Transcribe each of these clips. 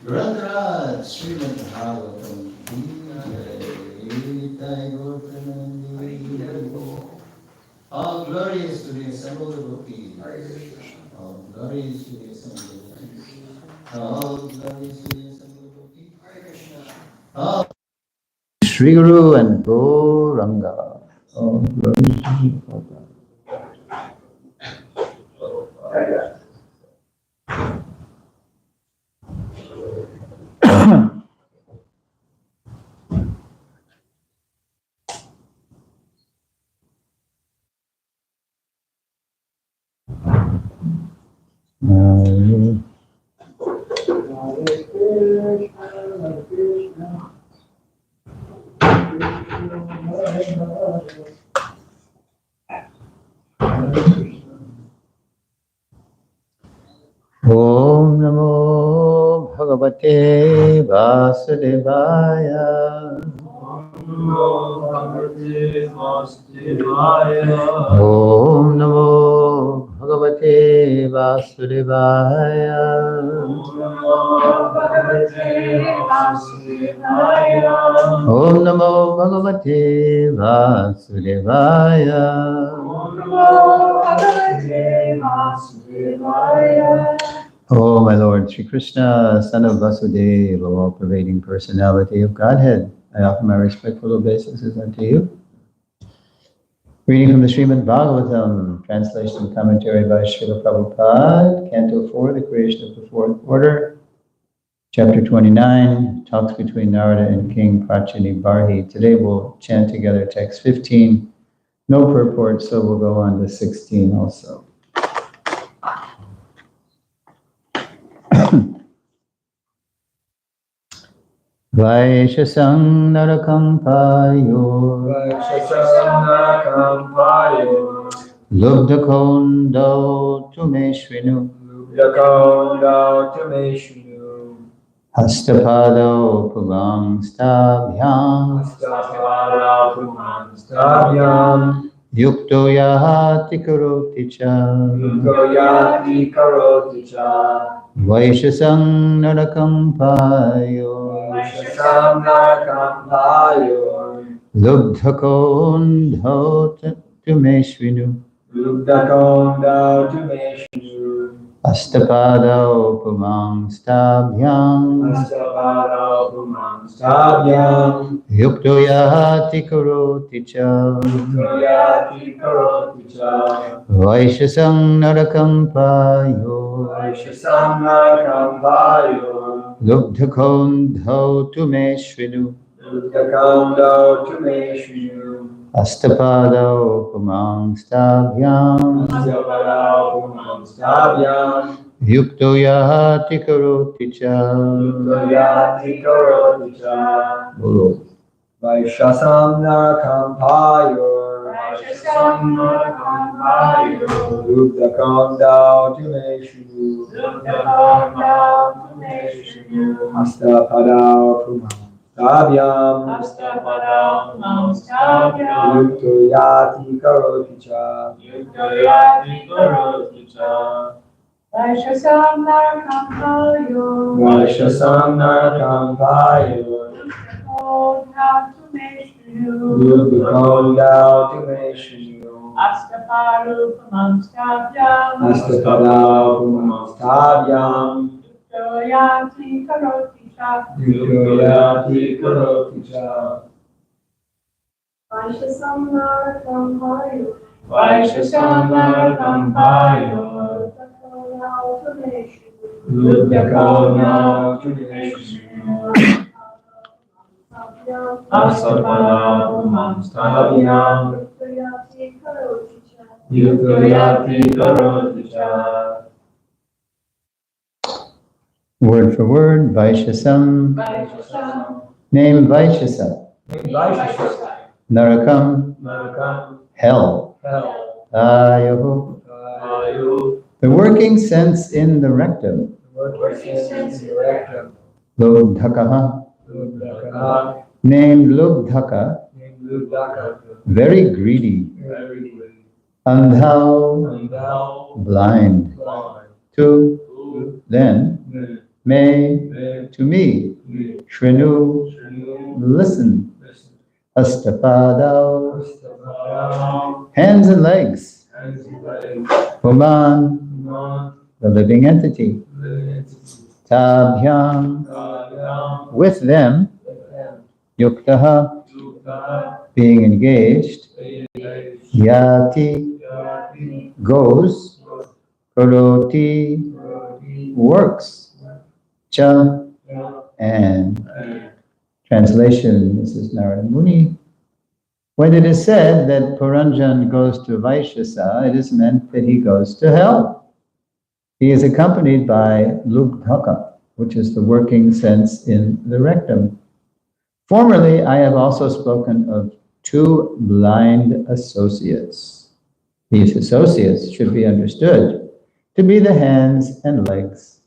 Grandra Srimad Bhagavatam. All glory is to the assembled devotees. All glory is to the assembled devotees. All glory is to the assembled devotees. All Shri Guru and Gauranga. All glory is to the Father. Om Namo Bhagavate Vasudevaya. Om Namo Bhagavate Vasudevaya. Om Namo Bhagavate Vasudevaya. Oh, my Lord, Sri Krishna, son of Vasudeva, all-pervading personality of Godhead, I offer my respectful obeisances unto you. Reading from the Srimad Bhagavatam, translation and commentary by Srila Prabhupada, Canto 4, the creation of the fourth order, Chapter 29, talks between Narada and King Prachini Barhi. Today we'll chant together text 15, no purport, so we'll go on to 16 also. Vaishasang narakam payo Lubdhakondo tumeshvinu Hastapado pugang stabhyam Yukto yahati karoti cha Vaishasang narakam payo Lubdhakondo tumeshvinu Astapada upamang stabhyam Yukto yahati karoti cha Vaishasang narakam payo Lubdhakondo tumeshvinu Astapada upamang stabhyam Yukto yahati karoti cha Vaishasam narakam payor Lubdhakam dao tumeshu Astapadao kumam Stabhyam Yukto yati karoti cha Vaishasam narakam payor Lubdhakam dao tumeshu Astapadao stabhyam Yuktoyati karoti cha Vaishasam narakam payor Lubdhakam dao tumeshu Astapadao stabhyam Yuktoyati karoti cha. Word for word, Vaishasam. Name Vaishasa. Narakam. Hell. Ayoho. The working sense in the rectum. Lobdhakaha. named Lubdhaka, named Ludaka, very greedy, very great, Andhau, and thou blind, blind, to, who then, then may, may to me, me Shrinu, Shrinu listen, listen. Astapadau, Mustafa, hands and legs, hands and legs, Puman, non the living entity, living entity, Tabhyam, Yam, with them, them, Yuktaha, Yuka, being engaged, Yati, Yati, goes, Karoti, Roti, works, Cha, Yam, and and translation, this is Narada Muni. When it is said that Puranjan goes to Vaishasa, it is meant that he goes to hell. He is accompanied by Lubdhaka, which is the working sense in the rectum. Formerly, I have also spoken of two blind associates. These associates should be understood to be the hands and legs.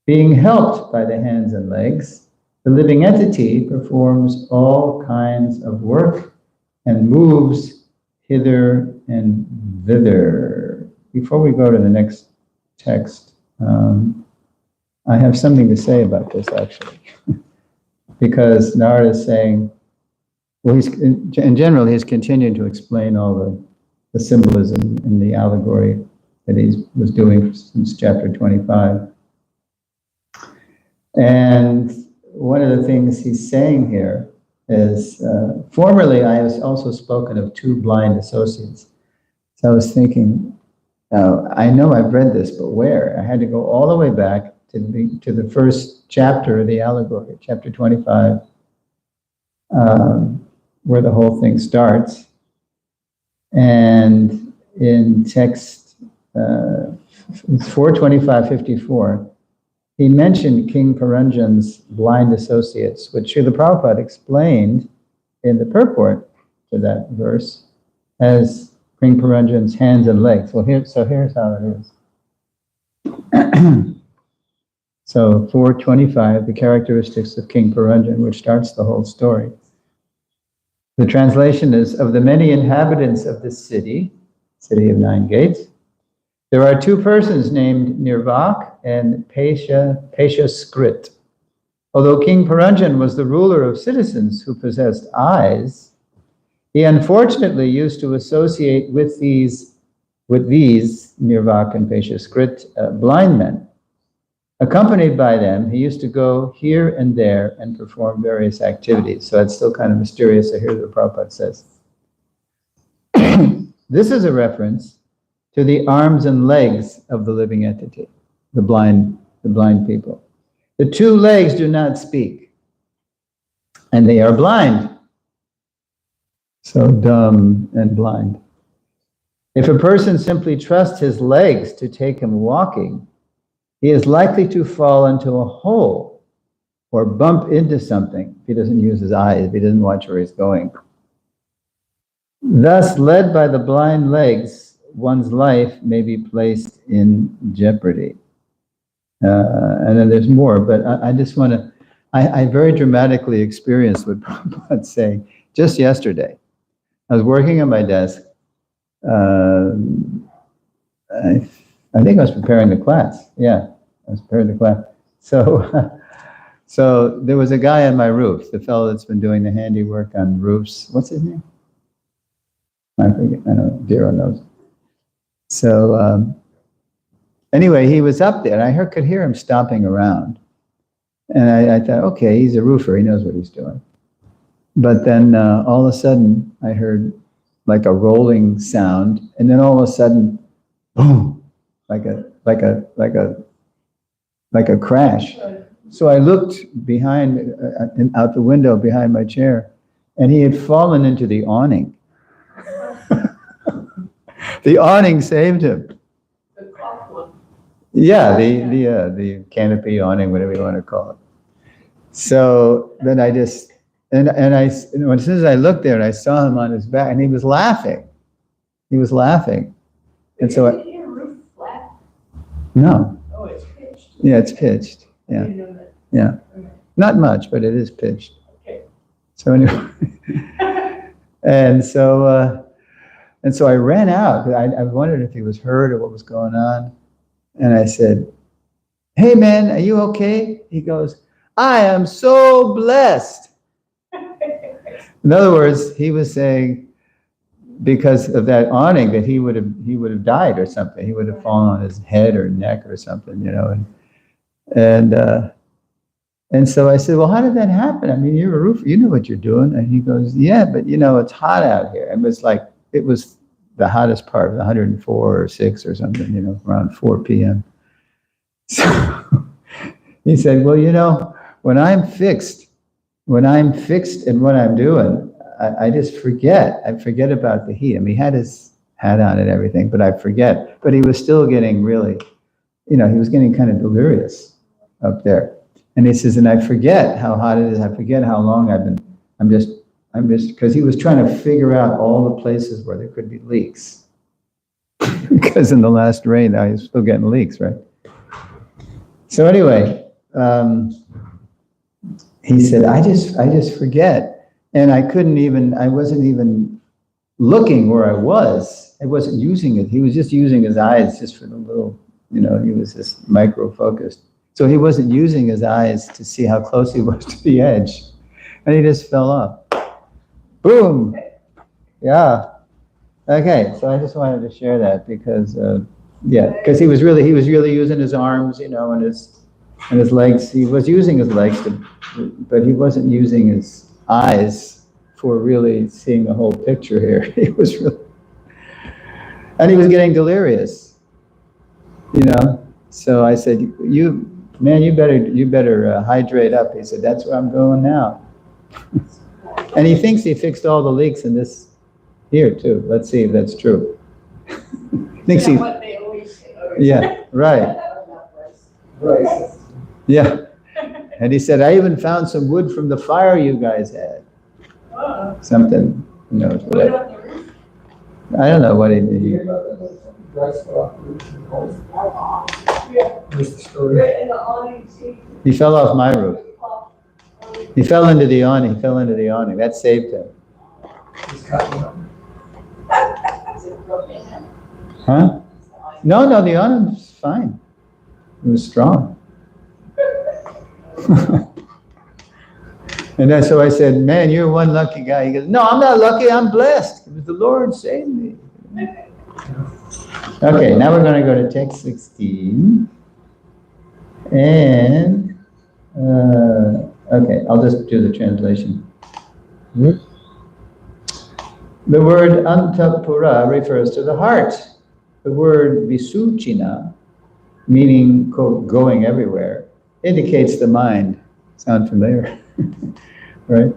Being helped by the hands and legs, the living entity performs all kinds of work and moves hither and thither. Before we go to the next text, I have something to say about this actually, because Narada is saying, well, in general, he's continuing to explain all the symbolism in the allegory that he was doing since chapter 25. And one of the things he's saying here is, formerly I have also spoken of two blind associates. So I was thinking, I know I've read this, but where? I had to go all the way back to the first chapter of the allegory, chapter 25, where the whole thing starts. And in text, it's 425:54, he mentioned King Puranjan's blind associates, which Srila Prabhupada explained in the purport to that verse as King Puranjan's hands and legs. Well, here's how it is. So 425, the characteristics of King Puranjan, which starts the whole story. The translation is, of the many inhabitants of this city of 9 gates, there are two persons named Nirvak and Pesha-skrit. Although King Puranjan was the ruler of citizens who possessed eyes, he unfortunately used to associate with these Nirvak and Pesha-skrit blind men. Accompanied by them, he used to go here and there and perform various activities. So it's still kind of mysterious. So here's what Prabhupada says. This is a reference to the arms and legs of the living entity, the blind people. The two legs do not speak, and they are blind. So dumb and blind. If a person simply trusts his legs to take him walking, he is likely to fall into a hole or bump into something if he doesn't use his eyes, if he doesn't watch where he's going. Thus, led by the blind legs, one's life may be placed in jeopardy. And then there's more, but I just want to, I very dramatically experienced what Prabhupada's saying just yesterday. I was working on my desk. I think I was preparing the class. Yeah, I was preparing the class. So, so there was a guy on my roof, the fellow that's been doing the handiwork on roofs. What's his name? I forget. I don't know. Dero knows. So anyway, he was up there, and I could hear him stomping around. And I thought, okay, he's a roofer. He knows what he's doing. But then all of a sudden, I heard like a rolling sound, and then all of a sudden, boom, like a crash. So I looked behind, out the window behind my chair, and he had fallen into the awning. The awning saved him. The cloth one. Yeah, the canopy awning, whatever you want to call it. So then I just, and as soon as I looked there and I saw him on his back, and he was laughing. He was laughing. And so Is your roof flat? no. Oh, it's pitched. Yeah, it's pitched. I Yeah. didn't know that. Yeah. Okay. Not much, but it is pitched. Okay. So anyway, and so I ran out. I wondered if he was hurt or what was going on. And I said, "Hey man, are you okay?" He goes, "I am so blessed." In other words, he was saying because of that awning that he would have died or something. He would have fallen on his head or neck or something, you know. And so I said, "Well, how did that happen? I mean, you're a roofer, you know what you're doing." And he goes, "Yeah, but you know, it's hot out here." And it was the hottest part, 104 or 6 or something, you know, around 4 p.m. So he said, "Well, you know, when I'm fixed in what I'm doing, I just forget. I forget about the heat." I mean, he had his hat on and everything, but I forget. But he was still getting really, you know, he was getting kind of delirious up there. And he says, "And I forget how hot it is. I forget how long I'm just, because he was trying to figure out all the places where there could be leaks. Because in the last rain, now he's still getting leaks, right? So anyway, he said, I just forget. And I wasn't even looking where I was. I wasn't using it. He was just using his eyes just for the little, you know, he was just micro-focused. So he wasn't using his eyes to see how close he was to the edge. And he just fell off. Boom! Yeah. Okay, so I just wanted to share that because, because he was really using his arms, you know, and his legs. He was using his legs, but he wasn't using his eyes for really seeing the whole picture here. He was really, and he was getting delirious, you know. So I said, you better hydrate up." He said, "That's where I'm going now." And he thinks he fixed all the leaks in this here too. Let's see if that's true. Thinks he. What they always say. Yeah, right. Right. Yeah. And he said, "I even found some wood from the fire you guys had." Something, you know, whatever. I don't know what he did. He fell off my roof. He fell into the awning. That saved him. Huh? No, the awning's fine. It was strong. And then so I said, "Man, you're one lucky guy." He goes, "No, I'm not lucky, I'm blessed. It was the Lord saved me." Okay, now we're going to go to text 16. And, okay, I'll just do the translation. The word antapura refers to the heart. The word visuchina, meaning, quote, "going everywhere," indicates the mind. Sound familiar? Right?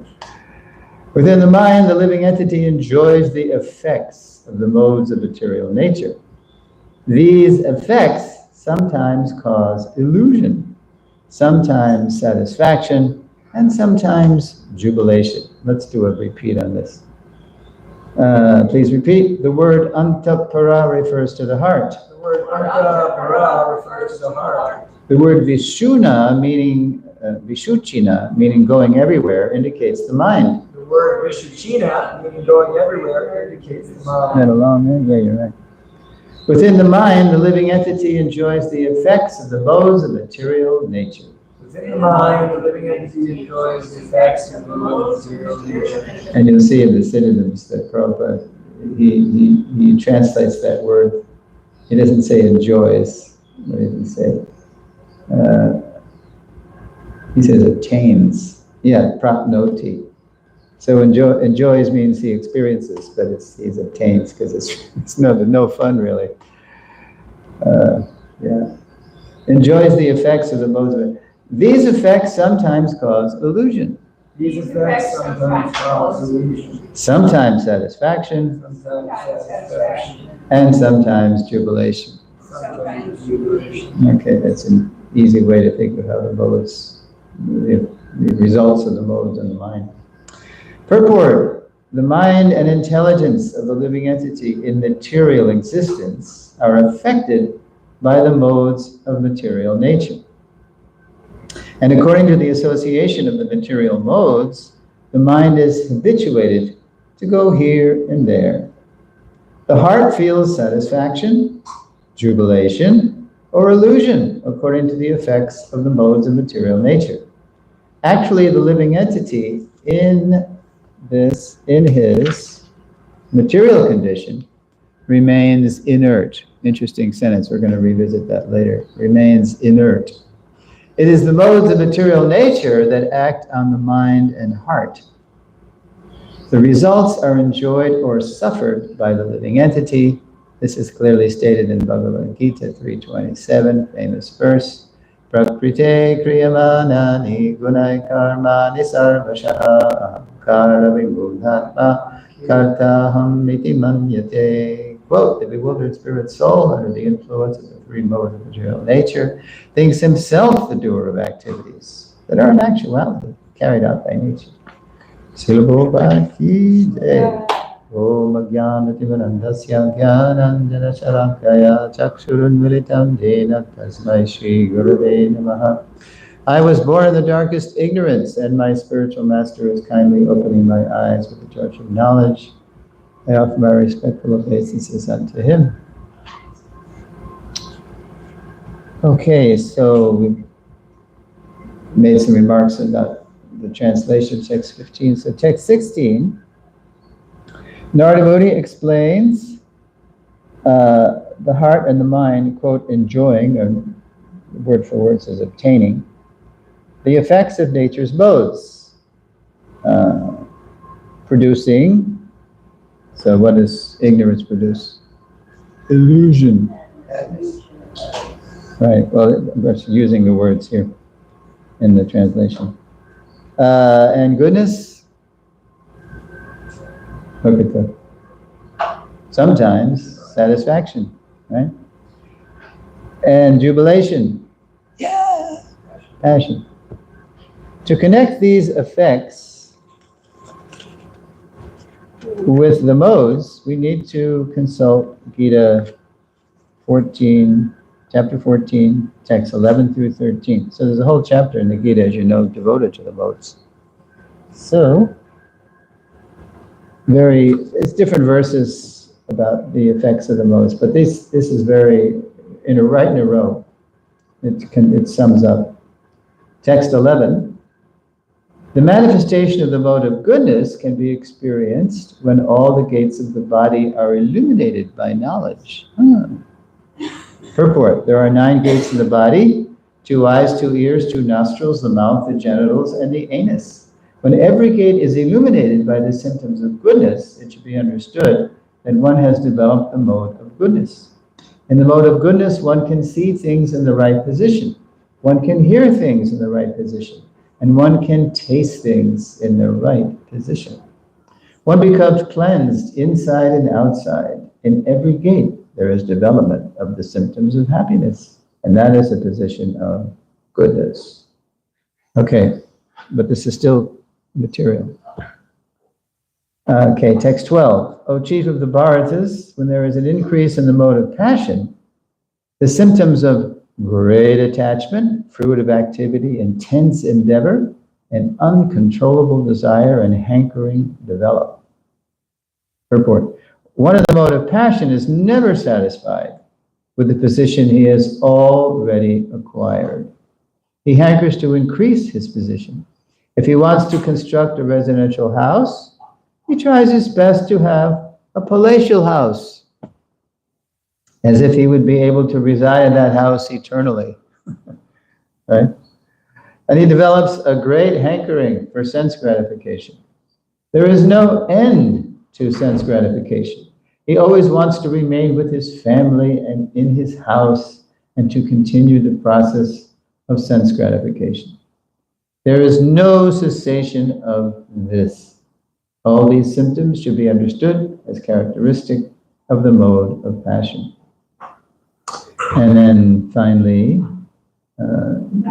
Within the mind, the living entity enjoys the effects of the modes of material nature. These effects sometimes cause illusion, sometimes satisfaction, and sometimes jubilation. Let's do a repeat on this. Please repeat. The word antapara refers to the heart. The word antapara refers to the heart. The word vishuna, meaning vishuchina, meaning going everywhere, indicates the mind. The word vishuchina, meaning going everywhere, indicates the mind. That along there? Yeah, you're right. Within the mind, the living entity enjoys the effects of the modes of material nature. Within the mind, the living entity enjoys the effects of the modes of material nature. And you'll see in the synonyms that Prabhupada, he translates that word. He doesn't say enjoys. What does he say? He says attains. Yeah, prapnoti. So enjoys means he experiences, but he's attains because it's no fun really. Yeah, enjoys the effects of the modes of it. These effects sometimes cause illusion. These effects sometimes cause illusion. Sometimes satisfaction. Sometimes satisfaction. And sometimes jubilation. Sometimes jubilation. Okay, that's an easy way to think of how the modes, the results of the modes in the mind. Purport: the mind and intelligence of the living entity in material existence are affected by the modes of material nature. And according to the association of the material modes, the mind is habituated to go here and there. The heart feels satisfaction, jubilation, or illusion according to the effects of the modes of material nature. Actually, the living entity in his material condition remains inert. Interesting sentence, we're going to revisit that later. Remains inert. It is the modes of material nature that act on the mind and heart. The results are enjoyed or suffered by the living entity. This is clearly stated in Bhagavad Gita 3:27, famous verse. Prakrite kriyamanani gunai karmani sarvashaha ahamkara vimudhatma kartaham iti manyate. Quote, the bewildered spirit soul, under the influence of the three modes of material nature, thinks himself the doer of activities that are in actuality carried out by nature. Srila Prabhupada ki jai. Om Ajnanatimanandasya Jnananjana Shalakaya Chakshurunmilitam Jena Tasmai Shri Gurave Namaha. I was born in the darkest ignorance, and my spiritual master is kindly opening my eyes with the torch of knowledge. I offer my respectful obeisances unto him. Okay, so we made some remarks about the translation of text 15. So text 16, Narada Muni explains the heart and the mind, quote, enjoying, or word for word says obtaining, the effects of nature's modes, producing. So what does ignorance produce? Illusion. Right, well, I'm just using the words here in the translation. And goodness, look at that. Sometimes satisfaction, right? And jubilation, yeah, passion. To connect these effects with the modes, we need to consult Gita 14, chapter 14, texts 11 through 13. So there's a whole chapter in the Gita, as you know, devoted to the modes. So, it's different verses about the effects of the modes, but this is very, right in a row. It sums up. Text 11. The manifestation of the mode of goodness can be experienced when all the gates of the body are illuminated by knowledge. Purport. There are 9 gates in the body: 2 eyes, 2 ears, 2 nostrils, the mouth, the genitals, and the anus. When every gate is illuminated by the symptoms of goodness, it should be understood that one has developed the mode of goodness. In the mode of goodness, one can see things in the right position. One can hear things in the right position. And one can taste things in the right position. One becomes cleansed inside and outside. In every gate, there is development of the symptoms of happiness. And that is a position of goodness. Okay, but this is still material. Okay, text 12. O chief of the Bharatas, when there is an increase in the mode of passion, the symptoms of great attachment, fruit of activity, intense endeavor, and uncontrollable desire and hankering develop. Purport. One of the mode of passion is never satisfied with the position he has already acquired. He hankers to increase his position. If he wants to construct a residential house, he tries his best to have a palatial house, as if he would be able to reside in that house eternally, right? And he develops a great hankering for sense gratification. There is no end to sense gratification. He always wants to remain with his family and in his house and to continue the process of sense gratification. There is no cessation of this. All these symptoms should be understood as characteristic of the mode of passion. And then finally,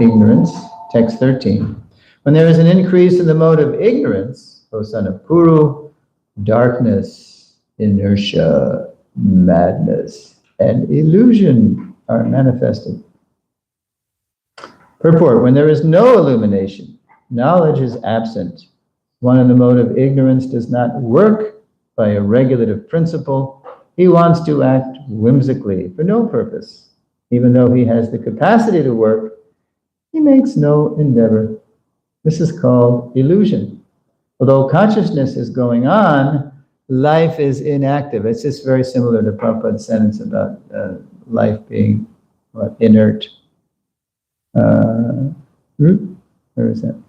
ignorance, text 13. When there is an increase in the mode of ignorance, O son of Kuru, darkness, inertia, madness, and illusion are manifested. Purport. When there is no illumination, knowledge is absent. One in the mode of ignorance does not work by a regulative principle. He wants to act whimsically for no purpose. Even though he has the capacity to work, he makes no endeavor. This is called illusion. Although consciousness is going on, life is inactive. It's just very similar to Prabhupada's sentence about life being inert. Where is that?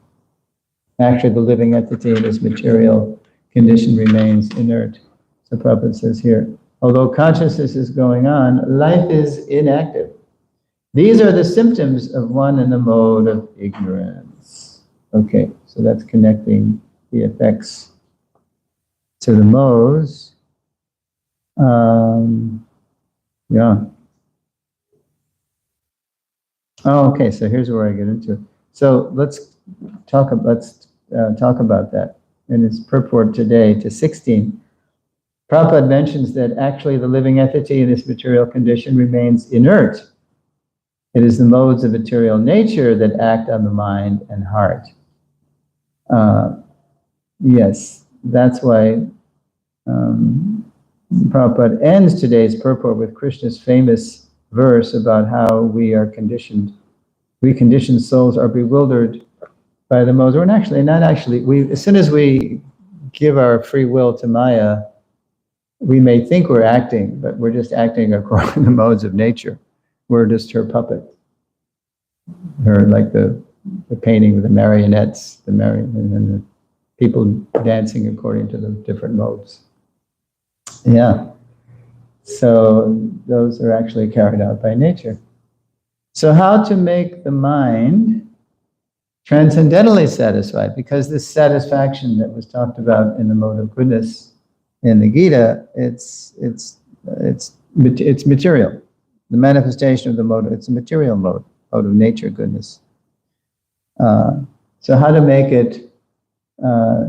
Actually, the living entity in this material condition remains inert. So Prabhupada says here, although consciousness is going on, life is inactive. These are the symptoms of one in the mode of ignorance. Okay, so that's connecting the effects to the modes. Yeah. Oh, okay, so here's where I get into it. So let's talk about that in its purport today to 16. Prabhupada mentions that actually the living entity in this material condition remains inert. It is the modes of material nature that act on the mind and heart. Yes, that's why Prabhupada ends today's purport with Krishna's famous verse about how we are conditioned. We conditioned souls are bewildered by the modes. We're not actually. As soon as we give our free will to Maya, we may think we're acting, but we're just acting according to the modes of nature. We're just her puppet. Her, like the painting with the marionettes, and the people dancing according to the different modes. Yeah. So those are actually carried out by nature. So how to make the mind transcendentally satisfied? Because this satisfaction that was talked about in the mode of goodness in the Gita, it's material. The manifestation of the mode, it's a material mode of nature goodness. So how to make it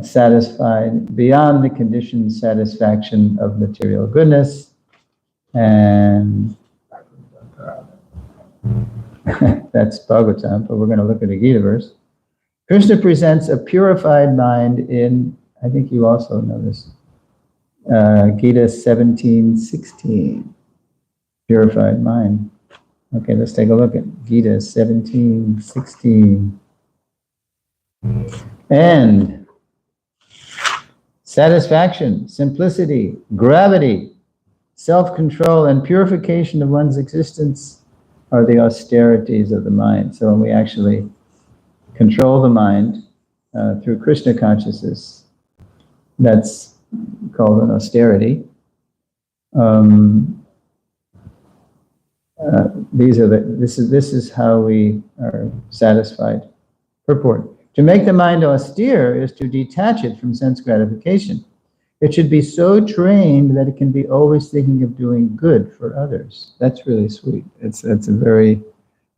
satisfied beyond the conditioned satisfaction of material goodness? And that's Bhagavatam, but we're going to look at a Gita verse. Krishna presents a purified mind in, I think you also know this, Gita 17:16. Purified mind. Okay, let's take a look at Gita 17:16. And satisfaction, simplicity, gravity, self-control, and purification of one's existence are the austerities of the mind. So when we actually control the mind through Krishna consciousness, that's called an austerity. This is how we are satisfied. Purport. To make the mind austere is to detach it from sense gratification. It should be so trained that it can be always thinking of doing good for others. That's really sweet.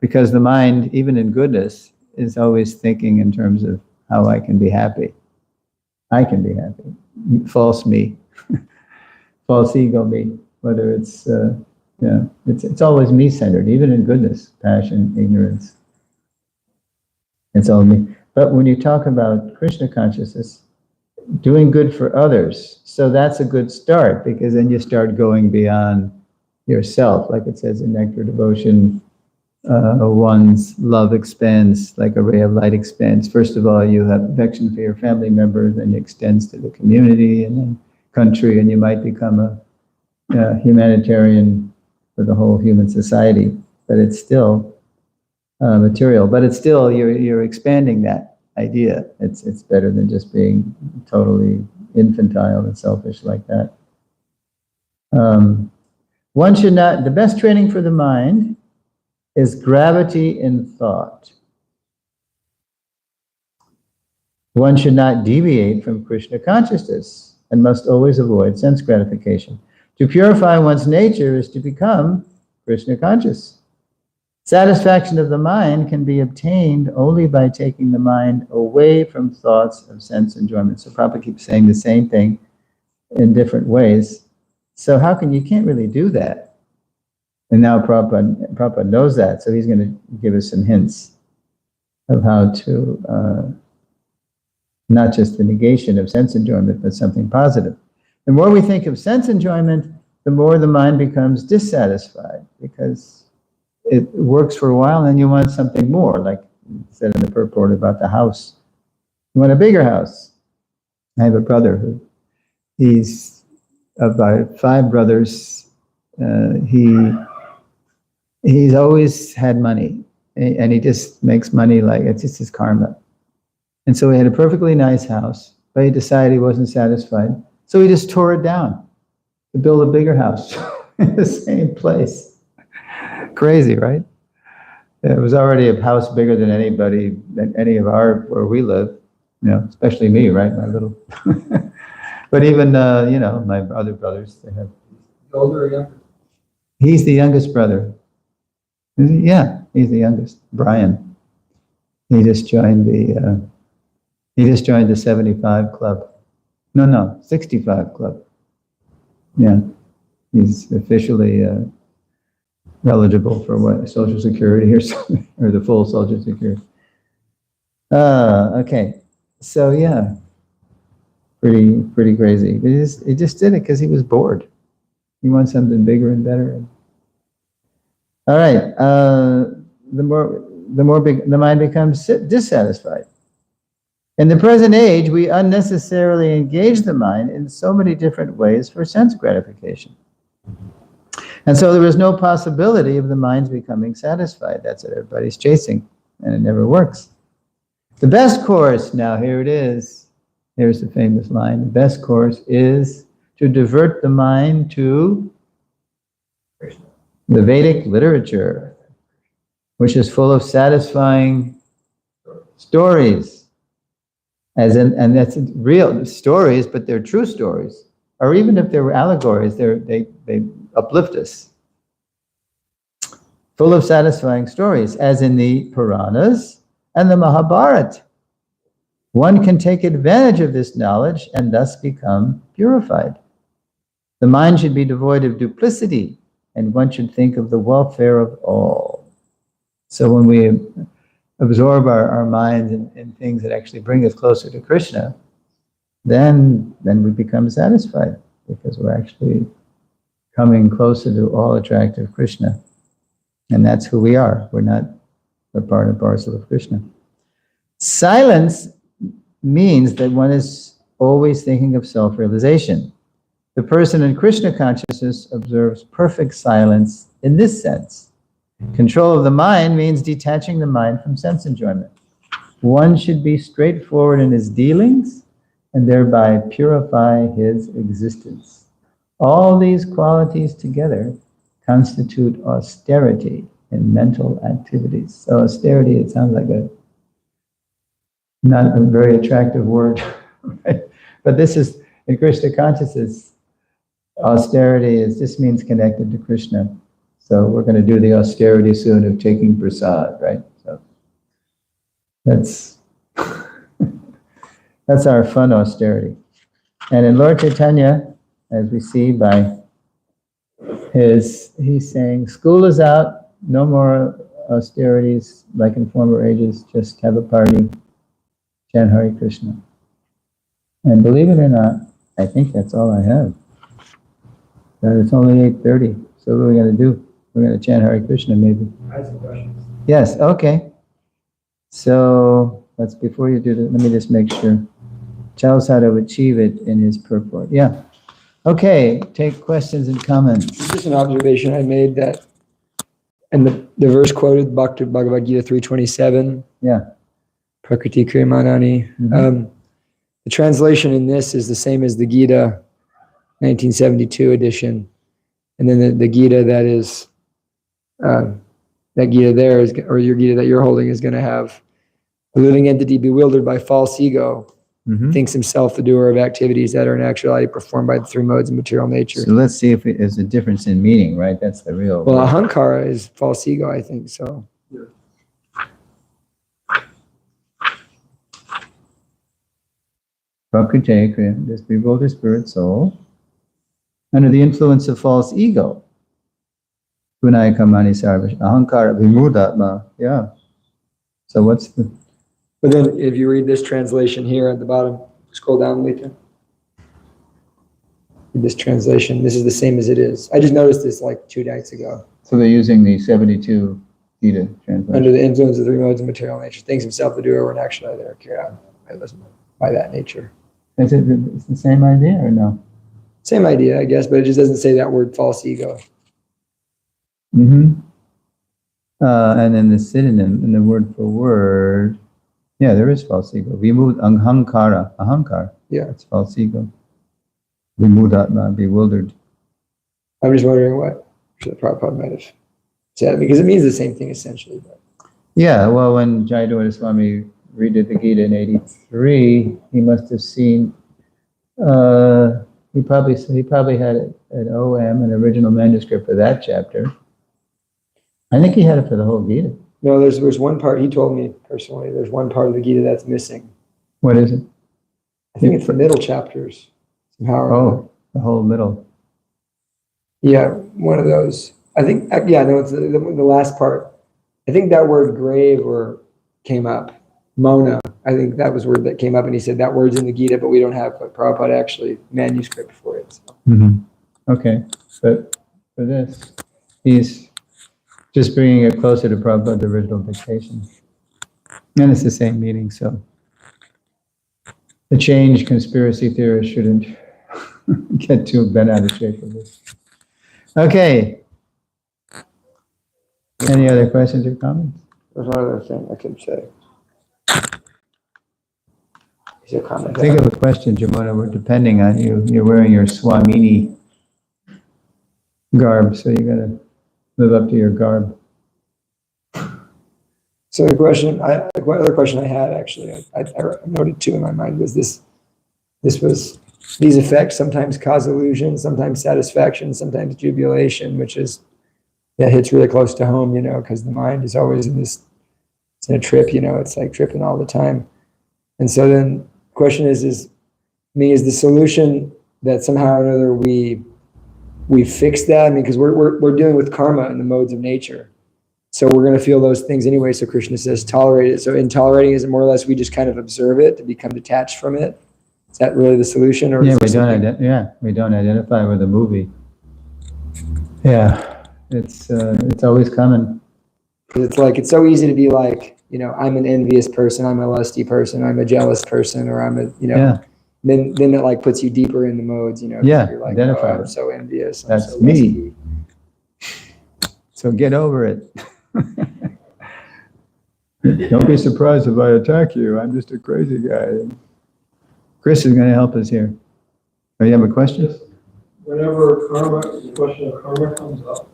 Because the mind, even in goodness, is always thinking in terms of how I can be happy. I can be happy. False me. False ego me. Whether it's always me-centered, even in goodness, passion, ignorance. It's all me. But when you talk about Krishna consciousness, doing good for others, so that's a good start, because then you start going beyond yourself. Like it says in Nectar Devotion, one's love expands like a ray of light expands. First of all, you have affection for your family members, then it extends to the community and then country, and you might become a humanitarian for the whole human society. But it's still material. But it's still, you're expanding that idea. It's better than just being totally infantile and selfish like that. One should not, the best training for the mind is gravity in thought. One should not deviate from Krishna consciousness and must always avoid sense gratification. To purify one's nature is to become Krishna conscious. Satisfaction of the mind can be obtained only by taking the mind away from thoughts of sense enjoyment. So Prabhupada keeps saying the same thing in different ways. So you can't really do that. And now Prabhupada knows that, so he's going to give us some hints of how to not just the negation of sense enjoyment, but something positive. The more we think of sense enjoyment, the more the mind becomes dissatisfied, because it works for a while and you want something more, like it said in the purport about the house. You want a bigger house. I have a brother who, he's about 5 brothers. He's always had money, and he just makes money like it's just his karma. And so he had a perfectly nice house, but he decided he wasn't satisfied. So he just tore it down to build a bigger house in the same place. Crazy, right? It was already a house bigger than any of our, where we live, especially me, right? My little, but even, my other brothers, they have. Older or younger? He's the youngest brother. Yeah, he's the youngest. Brian. He just joined the 75 club. No, 65 club. Yeah, he's officially eligible for what, Social Security or something, or the full Social Security. Okay, so yeah, pretty crazy. But he just did it because he was bored. He wants something bigger and better. All right, the more the mind becomes dissatisfied. In the present age, we unnecessarily engage the mind in so many different ways for sense gratification. And so there is no possibility of the mind's becoming satisfied. That's what everybody's chasing, and it never works. The best course, now here it is, here's the famous line, the best course is to divert the mind to the Vedic literature, which is full of satisfying stories. And that's real stories, but they're true stories. Or even if they were allegories, they uplift us. Full of satisfying stories, as in the Puranas and the Mahabharata. One can take advantage of this knowledge and thus become purified. The mind should be devoid of duplicity, and one should think of the welfare of all. So when we absorb our minds in things that actually bring us closer to Krishna, then we become satisfied, because we're actually coming closer to all attractive Krishna. And that's who we are. We're part and parcel of Krishna. Silence means that one is always thinking of self-realization. The person in Krishna consciousness observes perfect silence in this sense. Control of the mind means detaching the mind from sense enjoyment. One should be straightforward in his dealings and thereby purify his existence. All these qualities together constitute austerity in mental activities. So austerity, it sounds like not a very attractive word, right? But this is, in Krishna consciousness, austerity just means connected to Krishna. So we're going to do the austerity soon of taking prasad, right? So that's our fun austerity. And in Lord Chaitanya, as we see by he's saying, school is out, no more austerities like in former ages, just have a party, chant Hare Krishna. And believe it or not, I think that's all I have. It's only 8:30, so what are we going to do? We're going to chant Hare Krishna, maybe. I have some questions. Yes, okay. So, before you do that, let me just make sure. Tell us how to achieve it in his purport. Yeah. Okay, take questions and comments. Just an observation I made that, and the verse quoted, Bhagavad Gita 3:27. Yeah. Prakriti Kriyamanani. Mhm. The translation in this is the same as the Gita 1972 edition. And then the Gita that is, that Gita there is, or your Gita that you're holding is going to have a living entity bewildered by false ego, thinks himself the doer of activities that are in actuality performed by the 3 modes of material nature. So let's see if there's a difference in meaning, right? That's the real. Well, ahankara is false ego, I think so. Prakriti, this bewildered spirit soul, under the influence of false ego. Gunaya kamani sarvash, ahankara vimudatma. Yeah. So what's the But then if you read this translation here at the bottom, scroll down, Lita. This translation, this is the same as it is. I just noticed this like 2 nights ago. So they're using the 72 Gita translation. Under the influence of the 3 modes of material nature, things himself the doer were naturally there carried out by that nature. Is it it's the same idea or no? Same idea, I guess, but it just doesn't say that word false ego. Mm-hmm. And then the synonym in the word for word, yeah, there is false ego. Vimud ahankara, ahankar. Yeah. It's false ego. Vimudatma, bewildered. I'm just wondering what the Prabhupada might have said, because it means the same thing essentially. But. Yeah, well, when Jayadeva Swami redid the Gita in '83, he must have seen. He probably had an OM, an original manuscript for that chapter. I think he had it for the whole Gita. No, there's one part, he told me personally, there's one part of the Gita that's missing. What is it? I think it's the middle chapters. Somehow. Oh, the whole middle. Yeah, one of those. I think, yeah, no, it's the last part. I think that word grave came up. Mona, I think that was a word that came up, and he said that word's in the Gita, but we don't have a Prabhupada actually manuscript for it. So. Mm-hmm. Okay, but for this, he's just bringing it closer to Prabhupada's original dictation. And it's the same meaning, so the change conspiracy theorists shouldn't get too bent out of shape with this. Okay. Any other questions or comments? There's one other thing I could say. Is there a comment? Think of a question, Jamuna. We're depending on you. You're wearing your Swamini garb, so you gotta live up to your garb. So the other question I had actually, I noted too in my mind was this was, these effects sometimes cause illusion, sometimes satisfaction, sometimes jubilation, which is, that hits really close to home, because the mind is always it's in a trip, it's like tripping all the time. And so then the question is the solution that somehow or another we fix that? Because we're dealing with karma in the modes of nature. So we're going to feel those things anyway. So Krishna says, tolerate it. So in tolerating, is it more or less we just kind of observe it to become detached from it? Is that really the solution? Or Yeah, we don't identify with the movie. Yeah, it's always coming. It's like, it's so easy to be like, I'm an envious person, I'm a lusty person, I'm a jealous person, or I'm a, Yeah. Then it like puts you deeper in the modes, Yeah, you're like, identify I'm with it. so envious. I'm That's so me. lusty. So get over it. Don't be surprised if I attack you. I'm just a crazy guy. Chris is going to help us here. Oh, you have a question? Whenever the question of karma comes up,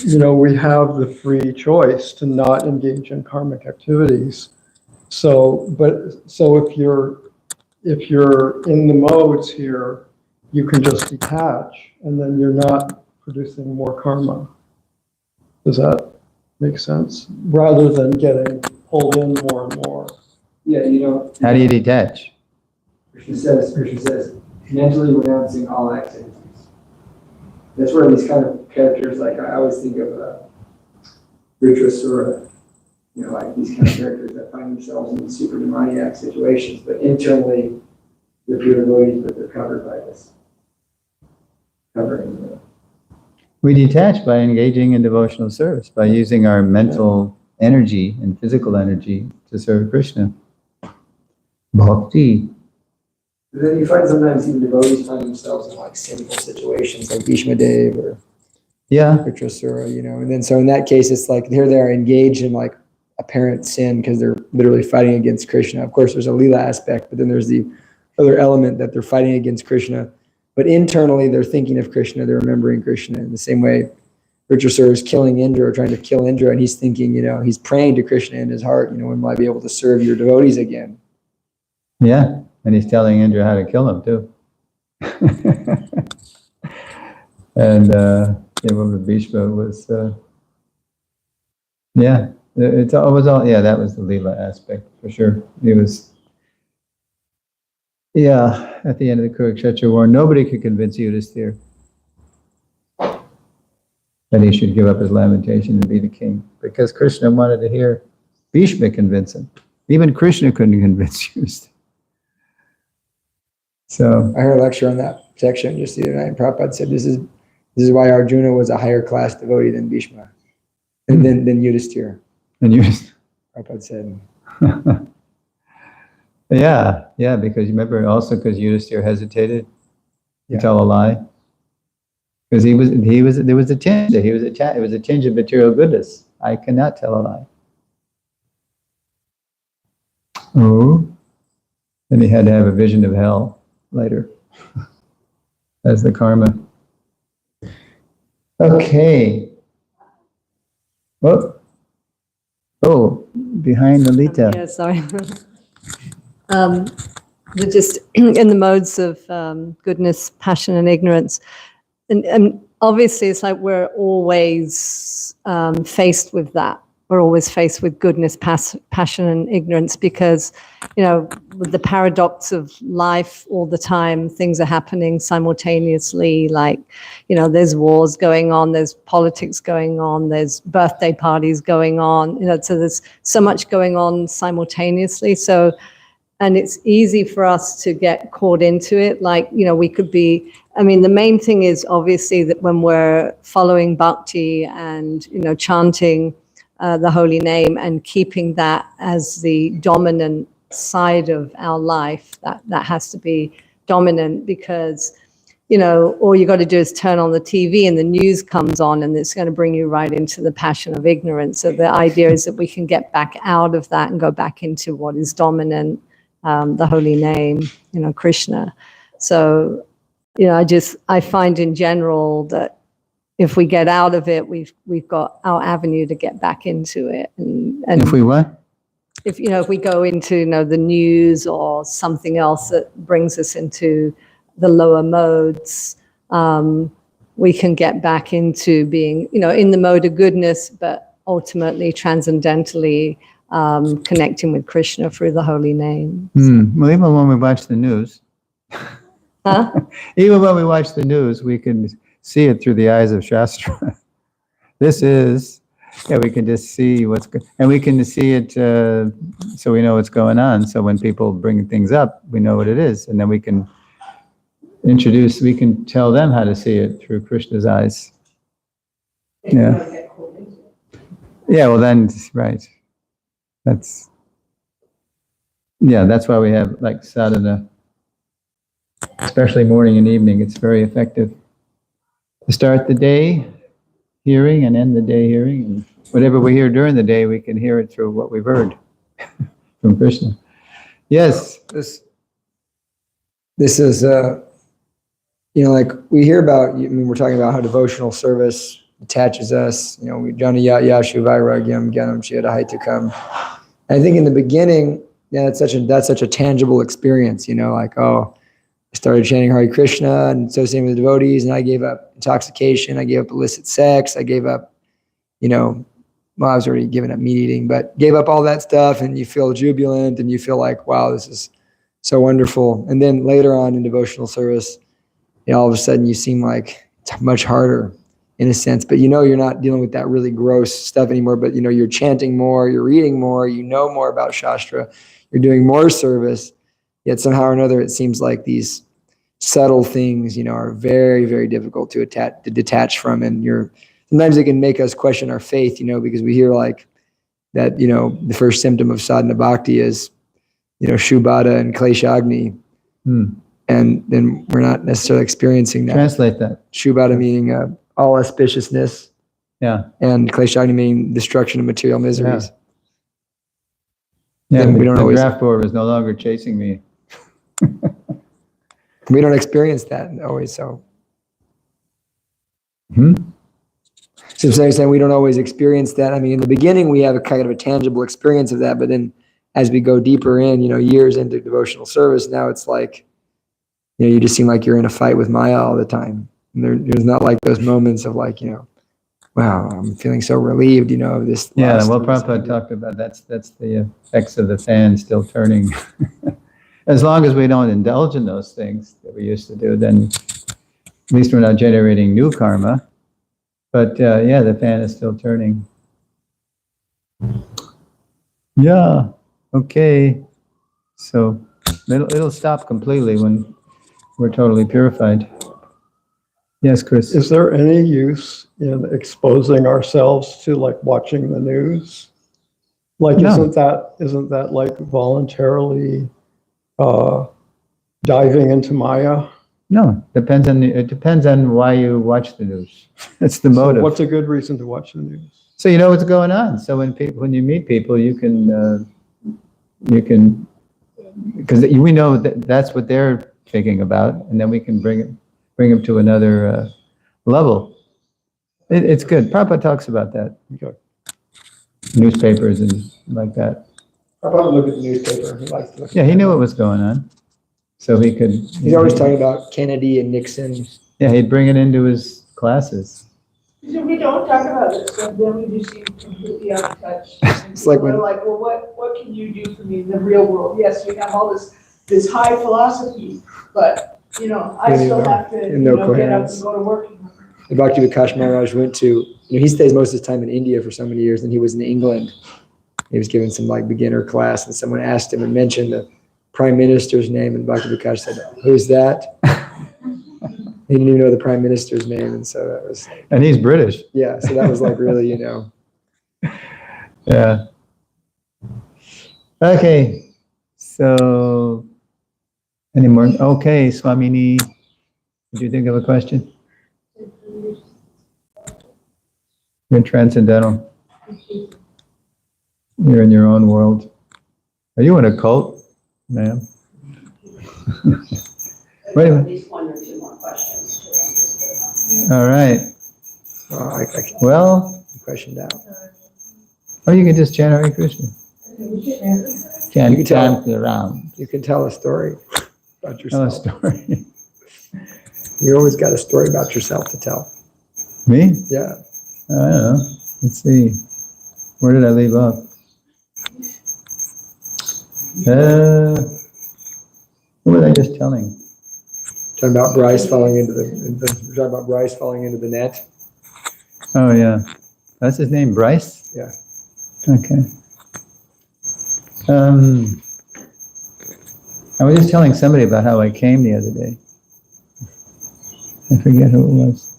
we have the free choice to not engage in karmic activities. So if you're in the modes here, you can just detach, and then you're not producing more karma. Does that make sense? Rather than getting pulled in more and more. Yeah, How do you detach? Krishna says, mentally renouncing all activities. That's where these kind of characters, like I always think of Suresvara, like these kind of characters that find themselves in super demoniac situations, but internally they're pure devotees, but they're covered by this. Covering. We detach by engaging in devotional service, by using our mental energy and physical energy to serve Krishna. Bhakti. But then you find sometimes even devotees find themselves in like sinful situations, like Bhishma Dev or Suresvara, and then so in that case, it's like here they are engaged in like apparent sin because they're literally fighting against Krishna. Of course, there's a Leela aspect, but then there's the other element that they're fighting against Krishna. But internally, they're thinking of Krishna, they're remembering Krishna in the same way Suresvara is killing Indra or trying to kill Indra, and he's thinking, he's praying to Krishna in his heart, when will I be able to serve your devotees again? Yeah, and he's telling Indra how to kill him too. And Bhishma was, that was the Leela aspect for sure. It was, at the end of the Kurukshetra war, nobody could convince Yudhisthira that he should give up his lamentation and be the king, because Krishna wanted to hear Bhishma convince him. Even Krishna couldn't convince you. So, I heard a lecture on that section just the other night, and Prabhupada said this is why Arjuna was a higher class devotee than Bhishma, and than Yudhisthira. and you, Prabhupada said. yeah, because you remember also because Yudhisthira hesitated to Yeah. tell a lie. Because there was a tinge, it was a tinge of material goodness. I cannot tell a lie. Oh, then he had to have a vision of hell later as the karma. Okay. Oh, behind Lalita. Yeah, sorry. We're just in the modes of goodness, passion, and ignorance. And obviously, it's like we're always faced with that. We're always faced with goodness, passion, and ignorance because, with the paradox of life all the time, things are happening simultaneously. Like, there's wars going on, there's politics going on, there's birthday parties going on, so there's so much going on simultaneously. So, and it's easy for us to get caught into it. Like, we could be, the main thing is obviously that when we're following bhakti and, chanting the holy name and keeping that as the dominant side of our life, that has to be dominant because, all you got to do is turn on the TV and the news comes on and it's going to bring you right into the passion of ignorance. So the idea is that we can get back out of that and go back into what is dominant, the holy name, Krishna. So, I find in general that if we get out of it, we've got our avenue to get back into it. And If we what? if we go into the news or something else that brings us into the lower modes, we can get back into being in the mode of goodness, but ultimately transcendentally connecting with Krishna through the holy name. Well, even when we watch the news, Huh? even when we watch the news, we can see it through the eyes of Shastra. We can just see what's good, and we can see it, so we know what's going on. So when people bring things up, we know what it is, and then we can tell them how to see it through Krishna's eyes. Yeah. Yeah, well then, right. That's why we have like sadhana, especially morning and evening. It's very effective to start the day hearing and end the day hearing. And whatever we hear during the day, we can hear it through what we've heard from Krishna. Yes. This is, like we hear about, we're talking about how devotional service attaches us, jnana yashu vairagyam gyanam chidahaitukam. I think in the beginning, that's such a tangible experience, I started chanting Hare Krishna and associating with the devotees, and I gave up intoxication, I gave up illicit sex, I gave up, I was already giving up meat eating, but gave up all that stuff, and you feel jubilant, and you feel like, wow, this is so wonderful. And then later on in devotional service, all of a sudden you seem like it's much harder in a sense, but you're not dealing with that really gross stuff anymore, but you're chanting more, you're reading more, more about Shastra, you're doing more service. Yet somehow or another, it seems like these subtle things, are very, very difficult to detach from. And sometimes it can make us question our faith, because we hear like that, the first symptom of sadhana bhakti is, shubhata and kleshagni. And then we're not necessarily experiencing that. Translate that. Shubhata meaning all auspiciousness. Yeah. And kleshagni meaning destruction of material miseries. Yeah, we don't the always draft board was no longer chasing me. We don't experience that always. So, So saying we don't always experience that. In the beginning, we have a kind of a tangible experience of that, but then as we go deeper in, years into devotional service, now it's like, you just seem like you're in a fight with Maya all the time. And there's not like those moments of like, wow, I'm feeling so relieved, of this. Yeah, well, Prabhupada talked about that's the effects of the fan still turning. As long as we don't indulge in those things that we used to do, then at least we're not generating new karma. But the fan is still turning. Yeah. Okay, so it'll stop completely when we're totally purified. Yes, Chris? Is there any use in exposing ourselves to like watching the news? Like, No. isn't that like voluntarily diving into Maya? No, it depends on why you watch the news. It's the So motive. what's a good reason to watch the news? So you know what's going on. So when you meet people, you can, because we know that's what they're thinking about, and then we can bring them to another level. It's good. Prabhupada talks about that. Okay. Newspapers and like that. I probably look at the newspaper. He likes to look. Yeah, he knew what was going on, so he could. He's always talking about Kennedy and Nixon. Yeah, he'd bring it into his classes. So we don't talk about this stuff, then we just seem completely out of touch. It's like when- We're like, well, what can you do for me in the real world? Yes, we have all this high philosophy, but, you know, I Yeah, still no- have to, and no get up coherence. and go to work. The Bhakti Vikash Maharaj went to, he stays most of his time in India for so many years, and he was in England. He was given some like beginner class, and someone asked him and mentioned the prime minister's name, and Bhakti Vikash said, "Who's that?" He didn't even know the prime minister's name, and so that was, And he's British. yeah, so that was like really, Yeah. Okay. So, any more? Okay, Swamini, did you think of a question? You're transcendental. You're in your own world. Are you in a cult, ma'am? Wait a minute. At least one or two more questions. All right. I Well, questioned out. or you can just chant Hare Krishna. You Chant, can tell. chant around. You can tell a story about Tell a yourself. story. You always got a story about yourself to tell. Me? Yeah. I don't know. Let's see. Where did I leave off? What was I just telling? Talking about Bryce falling into the net. Oh, yeah. That's his name, Bryce? Yeah. Okay. I was just telling somebody about how I came the other day. I forget who it was.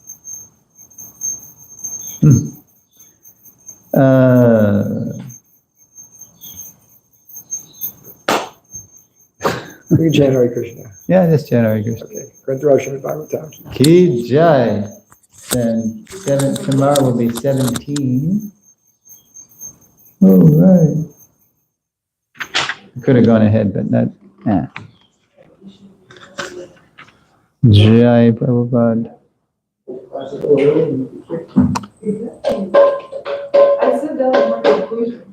We can chant Hare Krishna. Yeah, just chant Hare Krishna. Okay. Grantarashana Bhagavatam. Ki Jai. Then tomorrow will be 17. Oh, right. I could have gone ahead, but not. Jai Prabhupada.